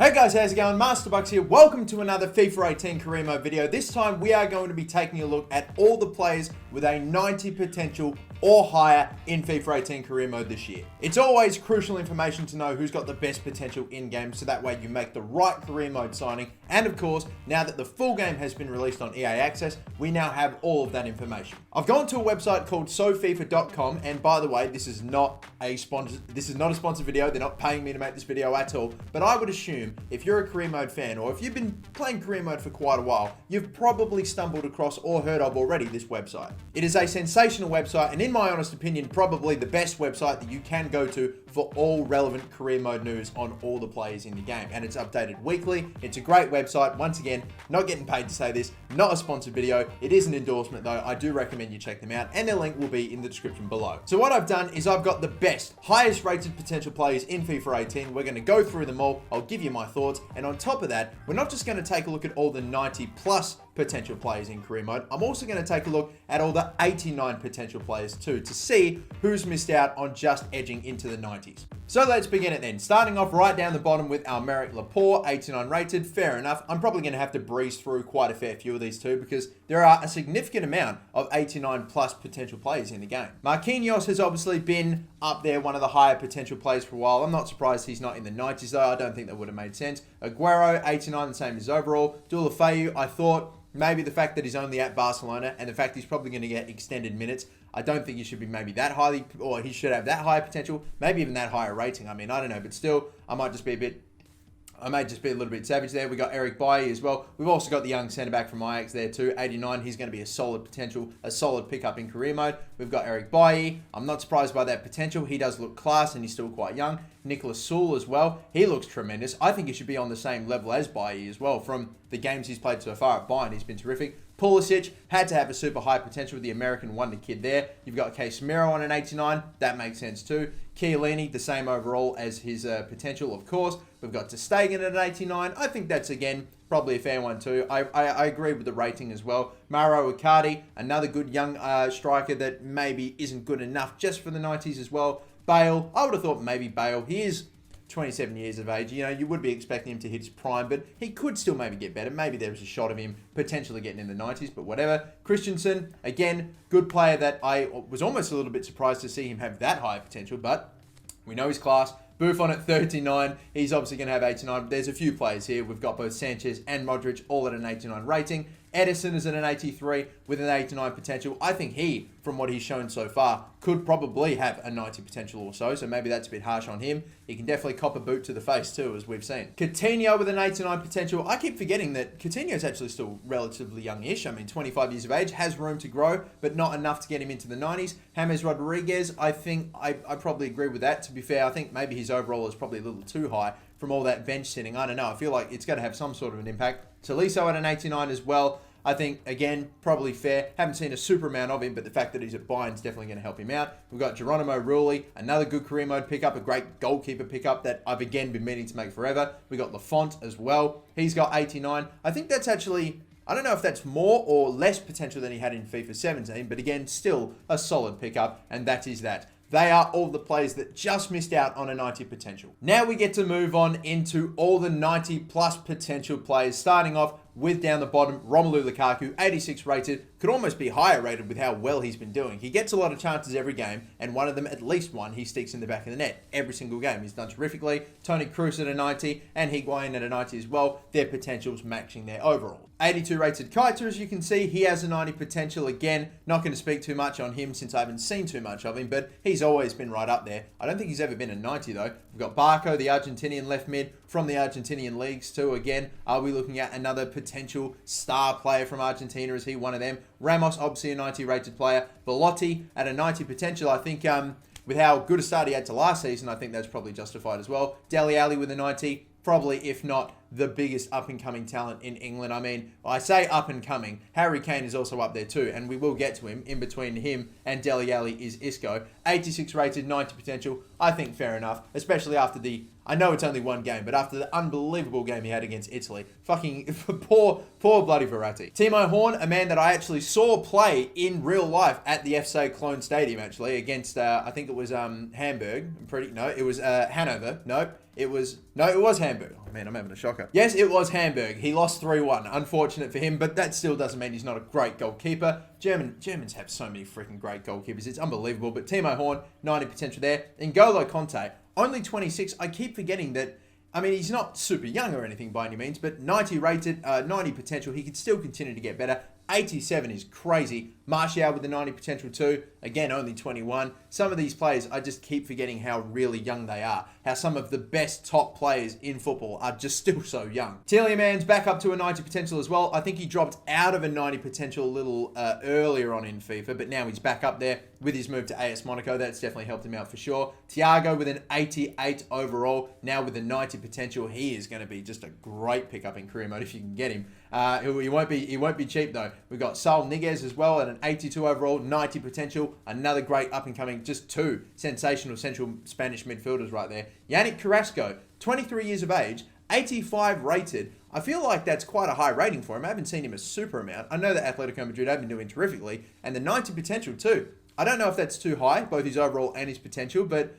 Hey guys, how's it going? MasterBucks here. Welcome to another FIFA 18 career mode video. This time we are going to be taking a look at all the players with a 90 potential or higher in FIFA 18 career mode this year. It's always crucial information to know who's got the best potential in game, so that way you make the right career mode signing. And of course, now that the full game has been released on EA Access, we now have all of that information. I've gone to a website called sofifa.com, and by the way, this is not a sponsored video. They're not paying me to make this video at all, but I would assume if you're a career mode fan, or if you've been playing career mode for quite a while, you've probably stumbled across or heard of already this website. It is a sensational website, and in my honest opinion, probably the best website that you can go to for all relevant career mode news on all the players in the game. And it's updated weekly. It's a great website. Once again, not getting paid to say this, not a sponsored video. It is an endorsement though. I do recommend you check them out, and their link will be in the description below. So what I've done is I've got the best, highest rated potential players in FIFA 18. We're going to go through them all. I'll give you my thoughts. And on top of that, we're not just going to take a look at all the 90 plus potential players in career mode. I'm also going to take a look at all the 89 potential players too, to see who's missed out on just edging into the 90s. So let's begin it then. Starting off right down the bottom with Aymeric Laporte, 89 rated, fair enough. I'm probably going to have to breeze through quite a fair few of these too, because there are a significant amount of 89 plus potential players in the game. Marquinhos has obviously been up there, one of the higher potential players for a while. I'm not surprised he's not in the 90s though. I don't think that would have made sense. Aguero, 89, the same as overall. Deulofeu, I thought maybe the fact that he's only at Barcelona and the fact he's probably going to get extended minutes, I don't think he should be maybe that highly, or he should have that higher potential, maybe even that higher rating. I mean, I don't know, but still, I may just be a little bit savage there. We got Eric Byers as well. We've also got the young centre back from Ajax there too, 89. He's going to be a solid potential, a solid pickup in career mode. We've got Eric Byers. I'm not surprised by that potential. He does look class and he's still quite young. Nicolas Sewell as well. He looks tremendous. I think he should be on the same level as Byers as well. From the games he's played so far at Bayern, he's been terrific. Pulisic had to have a super high potential with the American wonder kid there. You've got Casemiro on an 89. That makes sense too. Chiellini, the same overall as his potential, of course. We've got Ter Stegen at an 89. I think that's, again, probably a fair one too. I agree with the rating as well. Mauro Icardi, another good young striker that maybe isn't good enough just for the 90s as well. Bale, I would have thought maybe Bale. He is 27 years of age. You know, you would be expecting him to hit his prime, but he could still maybe get better. Maybe there was a shot of him potentially getting in the 90s, but whatever. Christensen, again, good player that I was almost a little bit surprised to see him have that high potential, but we know his class. Buffon at 39, he's obviously going to have 89. There's a few players here. We've got both Sanchez and Modric all at an 89 rating. Edison is at an 83 with an 89 potential. I think he, from what he's shown so far, could probably have a 90 potential or so maybe that's a bit harsh on him. He can definitely cop a boot to the face too, as we've seen. Coutinho with an 89 potential. I keep forgetting that Coutinho's actually still relatively young-ish. I mean, 25 years of age, has room to grow, but not enough to get him into the 90s. James Rodriguez, I think I probably agree with that. To be fair, I think maybe his overall is probably a little too high from all that bench sitting. I don't know. I feel like it's going to have some sort of an impact. Tolisso at an 89 as well. I think, again, probably fair. Haven't seen a super amount of him, but the fact that he's at Bayern is definitely going to help him out. We've got Geronimo Rouille, another good career mode pickup, a great goalkeeper pickup that I've, again, been meaning to make forever. We got Lafont as well. He's got 89. I think that's actually, I don't know if that's more or less potential than he had in FIFA 17, but again, still a solid pickup, and that is that. They are all the players that just missed out on a 90 potential. Now we get to move on into all the 90 plus potential players, starting off with down the bottom, Romelu Lukaku, 86 rated, could almost be higher rated with how well he's been doing. He gets a lot of chances every game, and one of them, at least one, he sticks in the back of the net every single game. He's done terrifically. Tony Cruz at a 90, and Higuain at a 90 as well. Their potentials matching their overall. 82 rated Keita, as you can see, he has a 90 potential. Again, not going to speak too much on him since I haven't seen too much of him, but he's always been right up there. I don't think he's ever been a 90 though. We've got Barco, the Argentinian left mid from the Argentinian leagues too. Again, are we looking at another potential star player from Argentina? Is he one of them? Ramos, obviously a 90 rated player. Velotti at a 90 potential. I think with how good a start he had to last season, I think that's probably justified as well. Dele Alli with a 90. Probably, if not the biggest up-and-coming talent in England. I mean, I say up-and-coming. Harry Kane is also up there too, and we will get to him. In between him and Dele Alli is Isco. 86 rated, 90 potential. I think fair enough, especially after the, I know it's only one game, but after the unbelievable game he had against Italy. Fucking poor bloody Verratti. Timo Horn, a man that I actually saw play in real life at the FC Cologne Stadium, actually, against, I think it was Hamburg. It was Hanover. It was Hamburg. man, I'm having a shocker. Yes, it was Hamburg. He lost 3-1. Unfortunate for him, but that still doesn't mean he's not a great goalkeeper. Germans have so many freaking great goalkeepers. It's unbelievable. But Timo Horn, 90 potential there. N'Golo Conte, only 26. I keep forgetting that. I mean, he's not super young or anything by any means, but 90 rated, 90 potential. He could still continue to get better. 87 is crazy. Martial with the 90 potential too. Again, only 21. Some of these players, I just keep forgetting how really young they are. How some of the best top players in football are just still so young. Tielemans back up to a 90 potential as well. I think he dropped out of a 90 potential a little earlier on in FIFA, but now he's back up there with his move to AS Monaco. That's definitely helped him out for sure. Tiago with an 88 overall. Now with a 90 potential, he is going to be just a great pickup in career mode if you can get him. He won't be cheap though. We've got Saul Niguez as well at an 82 overall, 90 potential. Another great up and coming, just two sensational central Spanish midfielders right there. Yannick Carrasco, 23 years of age, 85 rated. I feel like that's quite a high rating for him. I haven't seen him a super amount. I know that Atletico Madrid have been doing terrifically, and the 90 potential too. I don't know if that's too high, both his overall and his potential, but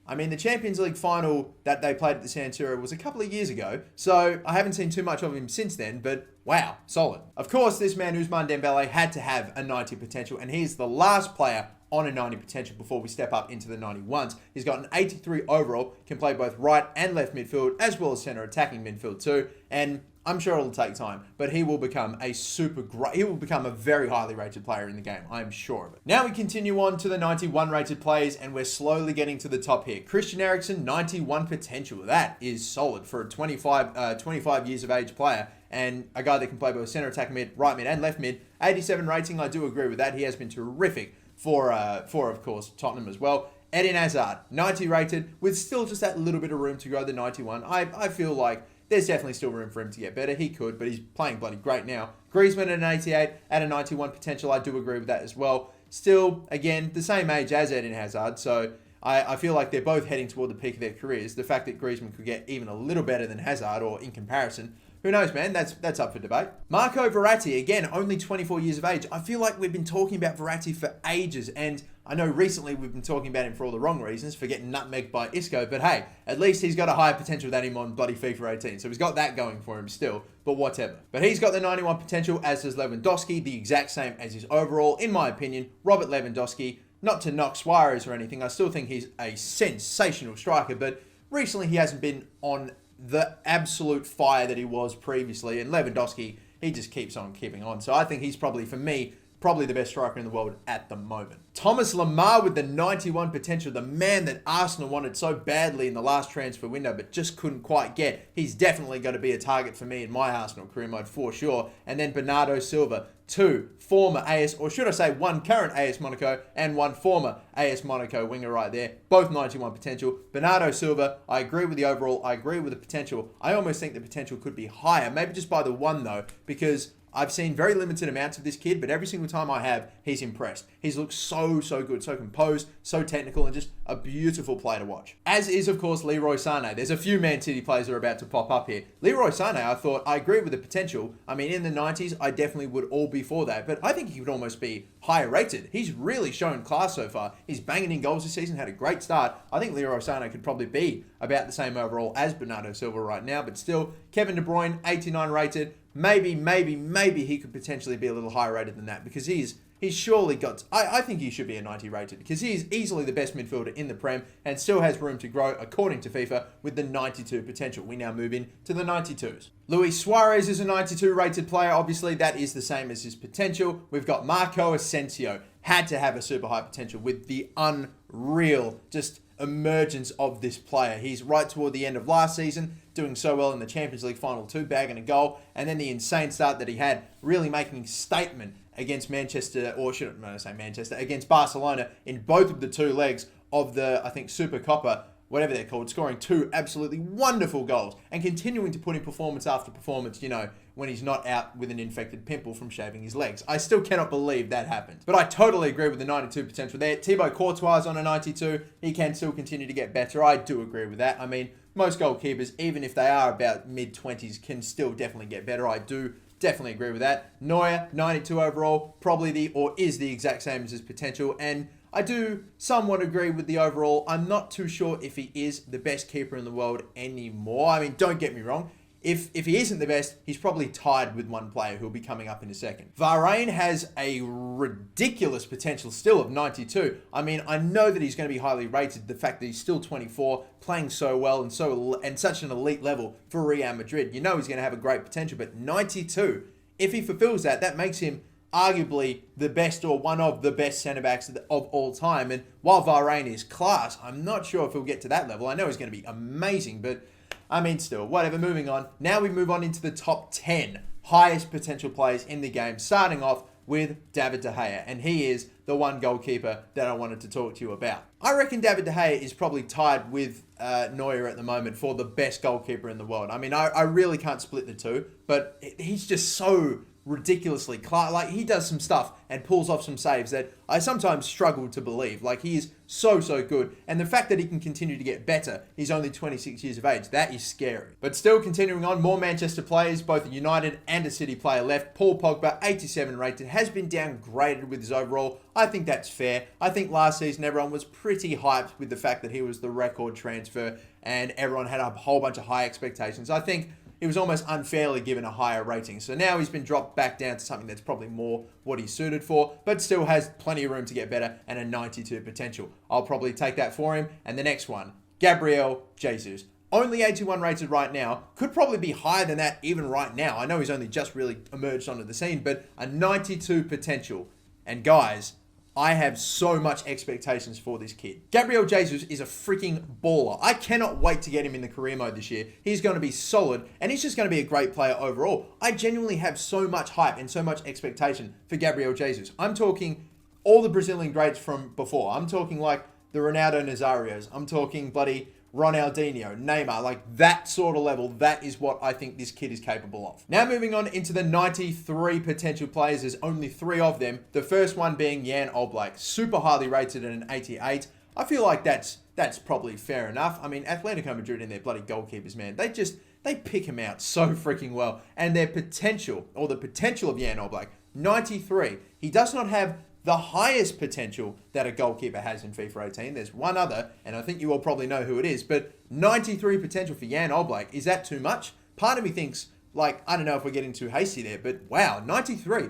I mean, the Champions League final that they played at the San Siro was a couple of years ago, so I haven't seen too much of him since then, but wow, solid. Of course, this man, Ousmane Dembele, had to have a 90 potential, and he's the last player on a 90 potential before we step up into the 91s. He's got an 83 overall, can play both right and left midfield, as well as center attacking midfield too, and I'm sure it'll take time, but he will become a very highly rated player in the game. I'm sure of it. Now we continue on to the 91 rated players, and we're slowly getting to the top here. Christian Eriksen, 91 potential. That is solid for a 25 years of age player, and a guy that can play both center attack mid, right mid, and left mid. 87 rating, I do agree with that. He has been terrific for of course, Tottenham as well. Eden Hazard, 90 rated, with still just that little bit of room to grow the 91. I feel like there's definitely still room for him to get better. He could, but he's playing bloody great now. Griezmann at an 88, at a 91 potential. I do agree with that as well. Still, again, the same age as Eden Hazard, so I feel like they're both heading toward the peak of their careers. The fact that Griezmann could get even a little better than Hazard, or in comparison, who knows, man? That's up for debate. Marco Verratti, again, only 24 years of age. I feel like we've been talking about Verratti for ages, and I know recently we've been talking about him for all the wrong reasons, for getting nutmegged by Isco, but hey, at least he's got a higher potential than him on bloody FIFA 18, so he's got that going for him still, but whatever. But he's got the 91 potential, as does Lewandowski, the exact same as his overall, in my opinion. Robert Lewandowski, not to knock Suarez or anything, I still think he's a sensational striker, but recently he hasn't been on the absolute fire that he was previously, and Lewandowski, he just keeps on keeping on. So I think he's probably, for me, probably the best striker in the world at the moment. Thomas Lamar with the 91 potential, the man that Arsenal wanted so badly in the last transfer window but just couldn't quite get. He's definitely going to be a target for me in my Arsenal career mode for sure. And then Bernardo Silva, two former AS, or should I say one current AS Monaco and one former AS Monaco winger right there. Both 91 potential. Bernardo Silva, I agree with the overall, I agree with the potential. I almost think the potential could be higher, maybe just by the one though, because I've seen very limited amounts of this kid, but every single time I have, he's impressed. He's looked so good, so composed, so technical, and just a beautiful player to watch. As is, of course, Leroy Sané. There's a few Man City players that are about to pop up here. Leroy Sané, I thought, I agree with the potential. I mean, in the 90s, I definitely would all be for that, but I think he could almost be higher rated. He's really shown class so far. He's banging in goals this season, had a great start. I think Leroy Sané could probably be about the same overall as Bernardo Silva right now, but still, Kevin De Bruyne, 89 rated. Maybe he could potentially be a little higher rated than that, because he's surely got, I think he should be a 90 rated, because he is easily the best midfielder in the Prem and still has room to grow according to FIFA with the 92 potential. We now move in to the 92s. Luis Suarez is a 92 rated player. Obviously, that is the same as his potential. We've got Marco Ascencio, had to have a super high potential with the unreal just emergence of this player. He's right toward the end of last season, doing so well in the Champions League Final 2, bagging a goal, and then the insane start that he had, really making a statement against Manchester, or should I say Manchester, against Barcelona in both of the two legs of the, I think, Super Copa, whatever they're called, scoring two absolutely wonderful goals and continuing to put in performance after performance, you know, when he's not out with an infected pimple from shaving his legs. I still cannot believe that happened. But I totally agree with the 92 potential there. Thibaut Courtois on a 92. He can still continue to get better. I do agree with that. I mean, most goalkeepers, even if they are about mid-20s, can still definitely get better. I do definitely agree with that. Neuer, 92 overall, probably is the exact same as his potential. And I do somewhat agree with the overall. I'm not too sure if he is the best keeper in the world anymore. I mean, don't get me wrong. If he isn't the best, he's probably tied with one player who'll be coming up in a second. Varane has a ridiculous potential still of 92. I mean, I know that he's going to be highly rated. The fact that he's still 24, playing so well and such an elite level for Real Madrid. You know he's going to have a great potential, but 92, if he fulfills that, that makes him arguably the best or one of the best centre-backs of all time. And while Varane is class, I'm not sure if he'll get to that level. I know he's going to be amazing, but I mean, still, whatever, moving on. Now we move on into the top 10 highest potential players in the game, starting off with David Daheia, and he is the one goalkeeper that I wanted to talk to you about. I reckon David Daheia is probably tied with Neuer at the moment for the best goalkeeper in the world. I mean, I really can't split the two, but he's just so ridiculously like he does some stuff and pulls off some saves that I sometimes struggle to believe. Like, he is so good, and the fact that he can continue to get better, he's only 26 years of age, that is scary. But still, continuing on, more Manchester players, both a United and a City player left. Paul Pogba, 87 rated, has been downgraded with his overall. I think that's fair. I think last season everyone was pretty hyped with the fact that he was the record transfer and everyone had a whole bunch of high expectations. I think he was almost unfairly given a higher rating. So now he's been dropped back down to something that's probably more what he's suited for, but still has plenty of room to get better and a 92 potential. I'll probably take that for him. And the next one, Gabriel Jesus. Only 81 rated right now. Could probably be higher than that even right now. I know he's only just really emerged onto the scene, but a 92 potential. And guys, I have so much expectations for this kid. Gabriel Jesus is a freaking baller. I cannot wait to get him in the career mode this year. He's going to be solid, and he's just going to be a great player overall. I genuinely have so much hype and so much expectation for Gabriel Jesus. I'm talking all the Brazilian greats from before. I'm talking like the Ronaldo Nazarios. I'm talking bloody Ronaldinho, Neymar, like that sort of level. That is what I think this kid is capable of. Now moving on into the 93 potential players. There's only 3 of them. The first one being Jan Oblak, super highly rated at an 88. I feel like that's probably fair enough. I mean, Atletico Madrid and their bloody goalkeepers, man, they pick him out so freaking well. And their potential, or the potential of Jan Oblak, 93. He does not have the highest potential that a goalkeeper has in FIFA 18. There's one other, and I think you all probably know who it is, but 93 potential for Jan Oblak. Is that too much? Part of me thinks, like, I don't know if we're getting too hasty there, but wow, 93.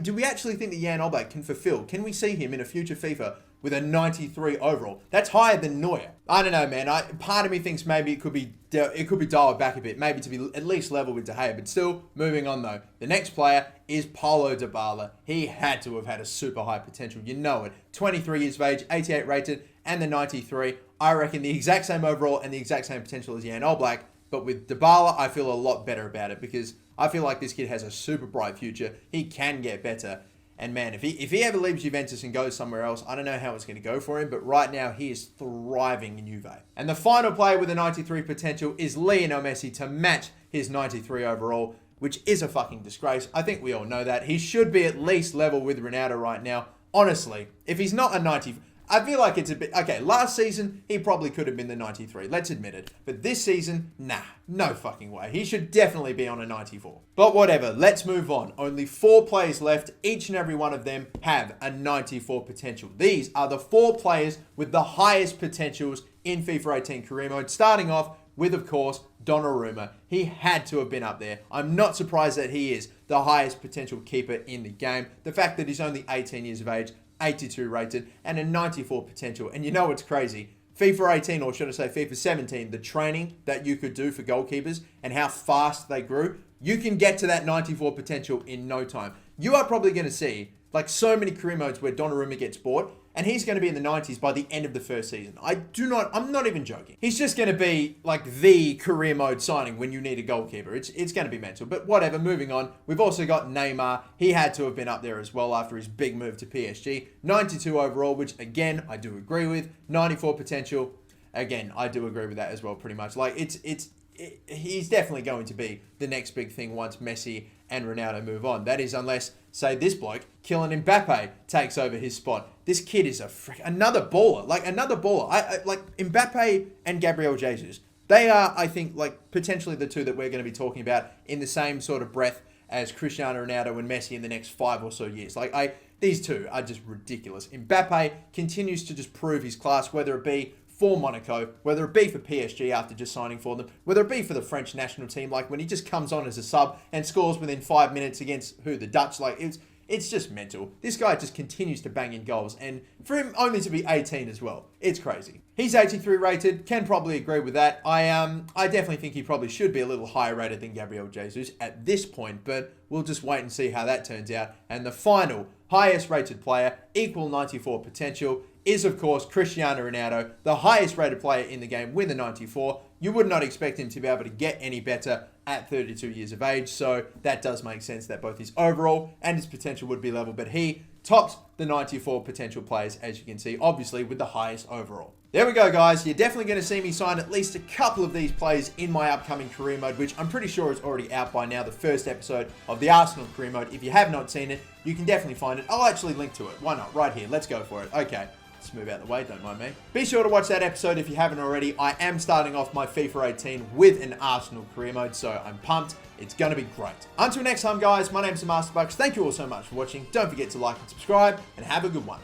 Do we actually think that Jan Oblak can fulfill? Can we see him in a future FIFA with a 93 overall? That's higher than Neuer. I don't know, man. Part of me thinks maybe it could be dialed back a bit, maybe to be at least level with Daheia. But still, moving on though. The next player is Paulo Dibala. He had to have had a super high potential. You know it. 23 years of age, 88 rated, and the 93. I reckon the exact same overall and the exact same potential as Jan Oblak. But with Dibala, I feel a lot better about it because I feel like this kid has a super bright future. He can get better. And man, if he ever leaves Juventus and goes somewhere else, I don't know how it's going to go for him, but right now he is thriving in Juve. And the final player with a 93 potential is Lionel Messi to match his 93 overall, which is a fucking disgrace. I think we all know that. He should be at least level with Ronaldo right now. Honestly, if he's not a 90... I feel like it's a bit... Okay, last season, he probably could have been the 93. Let's admit it. But this season, nah, no fucking way. He should definitely be on a 94. But whatever, let's move on. Only 4 players left. Each and every one of them have a 94 potential. These are the 4 players with the highest potentials in FIFA 18 career mode. Starting off with, of course, Donna Remar. He had to have been up there. I'm not surprised that he is the highest potential keeper in the game. The fact that he's only 18 years of age, 82 rated, and a 94 potential. And you know what's crazy? FIFA 18, or should I say FIFA 17, the training that you could do for goalkeepers and how fast they grew, you can get to that 94 potential in no time. You are probably going to see like so many career modes where Donnarumma gets bought, and he's going to be in the 90s by the end of the first season. I'm not even joking. He's just going to be like the career mode signing when you need a goalkeeper. It's going to be mental, but whatever, moving on. We've also got Neymar. He had to have been up there as well after his big move to PSG. 92 overall, which again, I do agree with. 94 potential. Again, I do agree with that as well, pretty much. Like, he's definitely going to be the next big thing once Messi and Ronaldo move on. That is, unless, say, this bloke, Kylian Mbappe, takes over his spot. This kid is another baller. Like, another baller. I like Mbappe and Gabriel Jesus. They are, I think, like, potentially the two that we're going to be talking about in the same sort of breath as Cristiano Ronaldo and Messi in the next 5 or so years. Like, These two are just ridiculous. Mbappe continues to just prove his class, whether it be for Monaco, whether it be for PSG after just signing for them, whether it be for the French national team, like when he just comes on as a sub and scores within 5 minutes against the Dutch, like it's just mental. This guy just continues to bang in goals, and for him only to be 18 as well, it's crazy. He's 83 rated, can probably agree with that. I definitely think he probably should be a little higher rated than Gabriel Jesus at this point, but we'll just wait and see how that turns out. And the final highest rated player, equal 94 potential, is of course Cristiano Ronaldo, the highest rated player in the game with a 94. You would not expect him to be able to get any better at 32 years of age, so that does make sense that both his overall and his potential would be level, but he tops the 94 potential players, as you can see, obviously with the highest overall. There we go, guys. You're definitely going to see me sign at least a couple of these players in my upcoming career mode, which I'm pretty sure is already out by now, the first episode of the Arsenal career mode. If you have not seen it, you can definitely find it. I'll actually link to it. Why not? Right here. Let's go for it. Okay. Let's move out the way, don't mind me. Be sure to watch that episode if you haven't already. I am starting off my FIFA 18 with an Arsenal career mode, so I'm pumped. It's going to be great. Until next time, guys, my name's the MasterBucks. Thank you all so much for watching. Don't forget to like and subscribe, and have a good one.